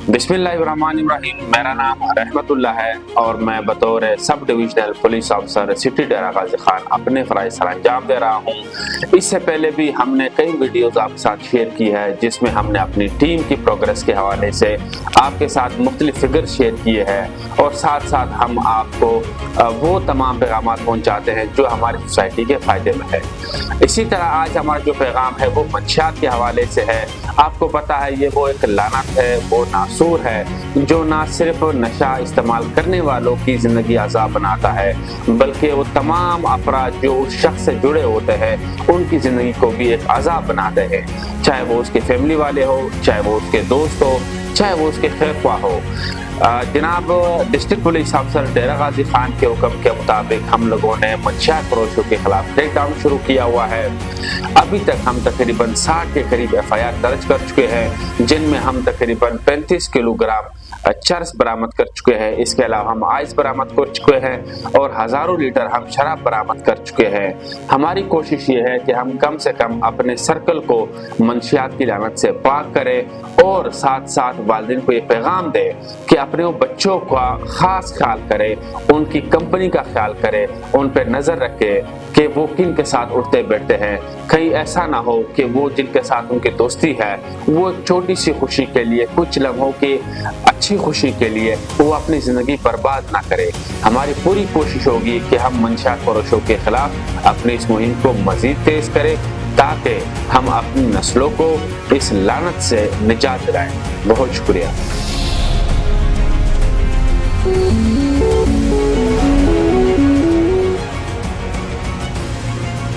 बिस्मिल्लाहिर्रहमानिर्रहीम। मेरा नाम रहमतुल्लाह है और मैं बतौर sub divisional police officer city Dera Ghazi Khan अपने फ़राइज़ सर अंजाम दे रहा हूँ। इससे पहले भी हमने कई वीडियोज़ आपके साथ शेयर की है जिसमें हमने अपनी टीम की प्रोग्रेस के हवाले से आपके साथ मुख्तलिफ फिगर शेयर किए हैं और साथ साथ हम आपको वो तमाम पैगाम पहुँचाते हैं जो हमारी सोसाइटी के फ़ायदे में है। इसी तरह आज हमारा जो पैगाम है वो मंशियात के हवाले से है। आपको पता है ये वो एक लानत है, वो नासूर है जो ना सिर्फ नशा इस्तेमाल करने वालों की ज़िंदगी अज़ाब बनाता है बल्कि वो तमाम अफराद जो उस शख्स से जुड़े होते हैं उनकी ज़िंदगी को भी एक अज़ाब बनाते हैं, चाहे वो उसके फैमिली वाले हो, चाहे वो उसके दोस्त हो, चाहे वो उसके खैरख्वाह हो। जनाब डिस्ट्रिक्ट पुलिस अफसर डेरा गाजी खान के हुक्म के मुताबिक हम लोगों ने मंशियात फरोशों के खिलाफ क्रैकडाउन शुरू किया हुआ है। अभी तक हम तकरीबन 60 के करीब FIR दर्ज कर चुके हैं जिनमें हम तकरीबन 35 किलोग्राम चरस बरामद कर चुके हैं। इसके अलावा हम आइस बरामद कर चुके हैं और हज़ारों लीटर हम शराब बरामद कर चुके हैं। हमारी कोशिश ये है कि हम कम से कम अपने सर्कल को मंशियात की लानत से पाक करें और साथ साथ वालिदैन को ये पैगाम दें कि अपने वो बच्चों का ख़ास ख्याल करें, उनकी कंपनी का ख्याल करें, उन पर नज़र रखें कि वो किन के साथ उठते बैठते हैं। कहीं ऐसा ना हो कि वो जिनके साथ उनकी दोस्ती है वो एक छोटी सी खुशी के लिए, कुछ लम्हों की अच्छी खुशी के लिए वो अपनी ज़िंदगी बर्बाद ना करे। हमारी पूरी कोशिश होगी कि हम मंशियात फरोशों के खिलाफ अपनी इस मुहिम को मज़ीद तेज़ करें ताकि हम अपनी नस्लों को इस लानत से निजात दिलाएं। बहुत शुक्रिया।